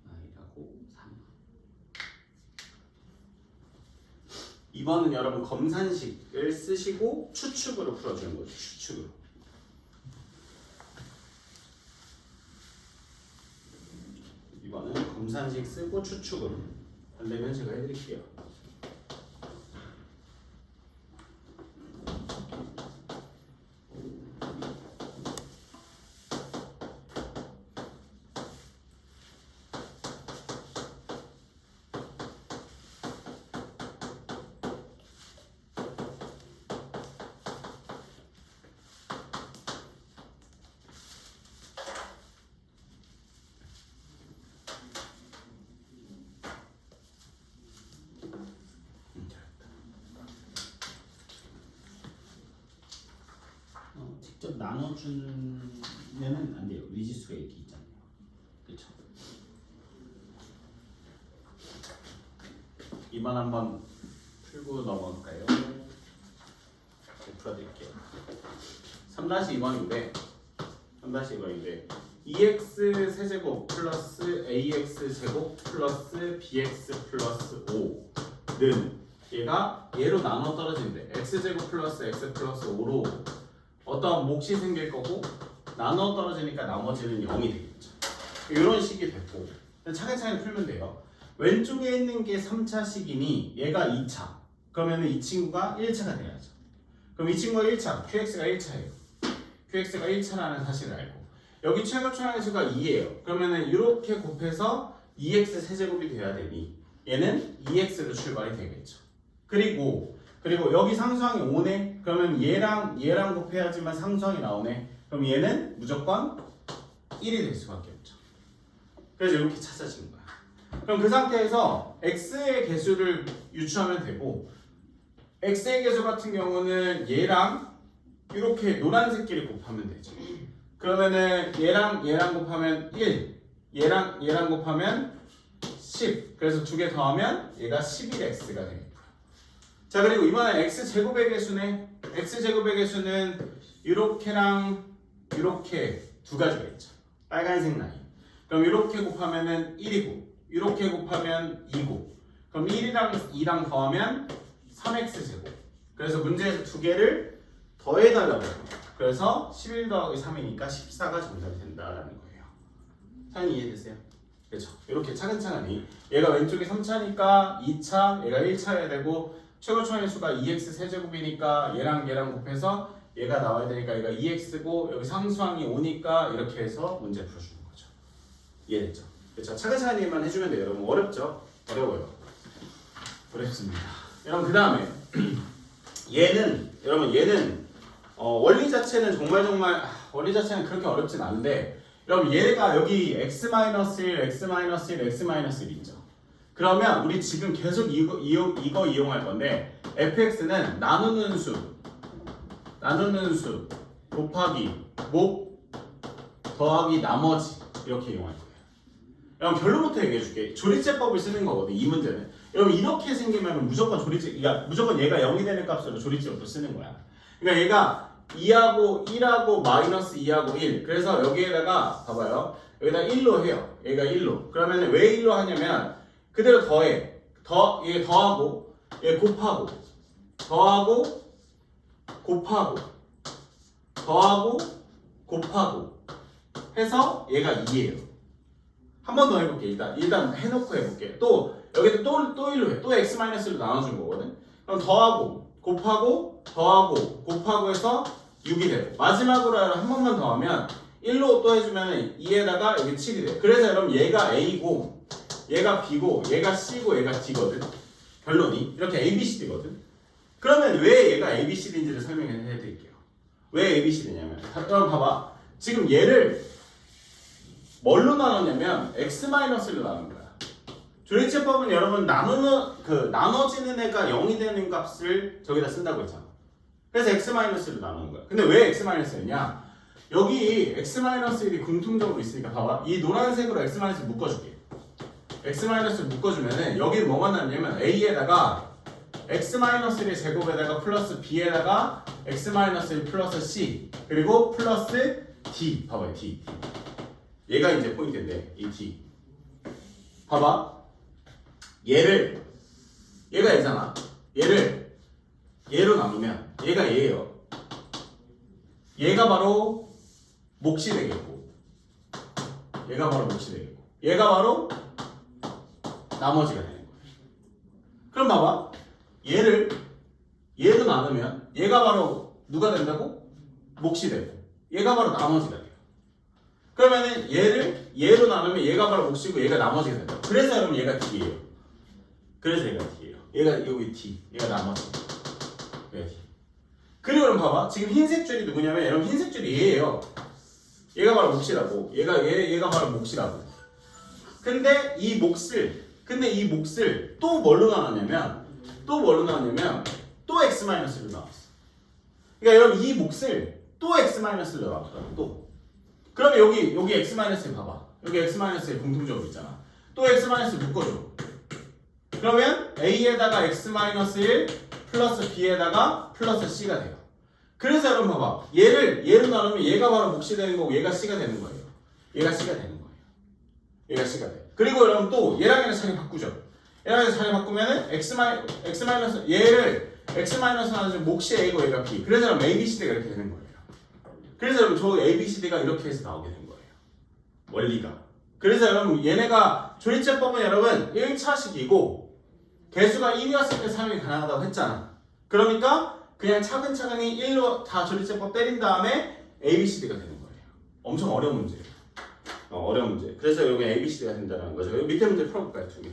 A: 아이라고 3 이번은 여러분 검산식을 쓰시고 추측으로 풀어주는 거죠. 추측으로. 이번은 검산식 쓰고 추측으로. 안 되면 제가 해드릴게요. 직접 나눠주면은 안 돼요. 미지수가 이렇게 있잖아요. 그렇죠? 이번 한번 풀고 넘어갈까요?
C: 풀어드릴게요. 3-2번인데 2x 세제곱 플러스 ax 제곱 플러스 bx 플러스 5는 얘가 얘로 나눠 떨어지는데 x제곱 플러스 x 플러스 5로 어떤 몫이 생길 거고 나눠 떨어지니까 나머지는 0이 되겠죠. 이런 식이 됐고 차근차근 풀면 돼요. 왼쪽에 있는 게 3차식이니 얘가 2차. 그러면 이 친구가 1차가 돼야죠. 그럼 이 친구가 1차, qx가 1차예요. qx가 1차라는 사실을 알고 여기 최고차의 수가 2예요. 그러면은 이렇게 곱해서 2x 세제곱이 돼야 되니 얘는 2x로 출발이 되겠죠. 그리고 여기 상수항이 5네. 그러면 얘랑 곱해야지만 상수항이 나오네. 그럼 얘는 무조건 1이 될 수밖에 없죠. 그래서 이렇게 찾아지는 거야. 그럼 그 상태에서 x의 개수를 유추하면 되고 x의 개수 같은 경우는 얘랑 이렇게 노란색끼리 곱하면 되죠. 그러면은 얘랑 곱하면 1, 얘랑 곱하면 10. 그래서 두 개 더하면 얘가 11x가 되겠고요. 자, 그리고 이번에 x제곱의 개수네. x제곱의 개수는 이렇게랑 이렇게 두 가지가 있죠. 빨간색 라인. 그럼 이렇게 곱하면은 1이고 이렇게 곱하면 2고 그럼 1이랑 2랑 더하면 3x제곱. 그래서 문제에서 두 개를 더해달라고 해요. 그래서 11 더하기 3이니까 14가 정답이 된다라는 거예요. 사연이 이해됐어요? 그렇죠. 이렇게 차근차근히 얘가 왼쪽이 3차니까 2차, 얘가 1차여야 되고 최고차의 수가 2x 세제곱이니까 얘랑 곱해서 얘가 나와야 되니까 얘가 2x고 여기 상수항이 5니까 이렇게 해서 문제 풀어주는 거죠. 이해됐죠? 그렇죠. 차근차근히만 해주면 돼요. 여러분 어렵죠? 어려워요. 어렵습니다. 여러분 그 다음에 얘는 원리 자체는 원리 자체는 그렇게 어렵진 않은데 여러분 얘가 여기 x-1, x-1, x-1 있죠. 그러면 우리 지금 계속 이거 이용할 건데 fx는 나누는 수 곱하기 목 더하기 나머지 이렇게 이용할 거예요. 여러분 결론부터 얘기해줄게. 조리제법을 쓰는 거거든 이 문제는. 여러분 이렇게 생기면 무조건 무조건 얘가 0이 되는 값으로 조리제법을 쓰는 거야. 그러니까 얘가 2하고 1하고 마이너스 2하고 1. 그래서 여기에다가 봐봐요. 여기다 1로 해요. 얘가 1로. 그러면 왜 1로 하냐면 그대로 더해. 얘 더하고 얘 곱하고 더하고 곱하고 해서 얘가 2예요. 한 번 더 해볼게. 일단 해놓고 해볼게. 또 여기다 또 1로 해. 또 x-로 나눠준 거거든. 그럼 더하고 곱하고 해서 6이 되고 마지막으로 한 번만 더 하면 1로 또 해주면 2에다가 여기 7이 돼. 그래서 여러분 얘가 A고 얘가 B고 얘가 C고 얘가 D거든. 결론이 이렇게 ABCD거든. 그러면 왜 얘가 ABCD인지를 설명해 드릴게요. 왜 ABCD냐면 여러분 봐봐. 지금 얘를 뭘로 나눴냐면 x-로 나눈 거야. 조리제법은 여러분 나눠지는 애가 0이 되는 값을 저기다 쓴다고 했잖아. 그래서 x-로 나누는 거야. 근데 왜 x-였냐? 여기 x-1이 공통적으로 있으니까 봐봐. 이 노란색으로 x-를 묶어줄게. x-를 묶어주면은 여기 뭐가 나냐면 a에다가 x-1의 제곱에다가 플러스 b에다가 x-1 플러스 c 그리고 플러스 d. 봐봐요. d. 얘가 이제 포인트인데 이 d. 봐봐. 얘가 얘잖아. 얘로 나누면 얘가 얘예요. 얘가 바로 몫이 되겠고 얘가 바로 나머지가 되는 거예요. 그럼 봐봐. 얘로 나누면 얘가 바로 누가 된다고? 몫이 되고 얘가 바로 나머지가 돼요. 그러면은 얘로 나누면 얘가 바로 몫이고 얘가 나머지가 된다. 그래서 여러분 얘가 D예요. 얘가 여기 D. 얘가 나머지. 그리고 그럼 봐봐. 지금 흰색 줄이 누구냐면 여러분 흰색 줄이 얘예요. 얘가 바로 몫이라고. 얘가 바로 몫이라고. 근데 이 몫을 또 뭘로 나눴냐면 또 x-로 나왔어. 그러니까 여러분 이 몫을 또 x-로 나왔더라고. 또. 그러면 여기 x-에 봐봐. 여기 x-에 공통적으로 있잖아. 또 x-을 묶어줘. 그러면 a에다가 x-1 플러스 b에다가 플러스 c가 돼요.
A: 그래서 여러분 봐봐. 얘로 나누면 얘가 바로 몫이 되는 거고 얘가 C가 되는 거예요. 얘가 C가 되는 거예요. 얘가 C가 돼. 그리고 여러분 또 얘랑 얘랑 자리 바꾸죠. 얘랑 얘랑 자리 바꾸면은 x 마이너스 얘를 x 마이너스 나누면 몫이 A고 얘가 B. 그래서 여러분 A, B, C, D가 이렇게 되는 거예요. 그래서 여러분 저 A, B, C, D가 이렇게 해서 나오게 된 거예요. 원리가. 그래서 여러분 얘네가 조리제법은 여러분 1차식이고 개수가 1이었을 때 사용이 가능하다고 했잖아. 그러니까 그냥 차근차근히 1로 다 조리제법 때린 다음에 A, B, C, D가 되는 거예요. 엄청 어려운 문제예요. 어려운 문제. 그래서 여기 A, B, C, D가 된다는 거죠. 여기 밑에 문제 풀어볼까요? 두 개.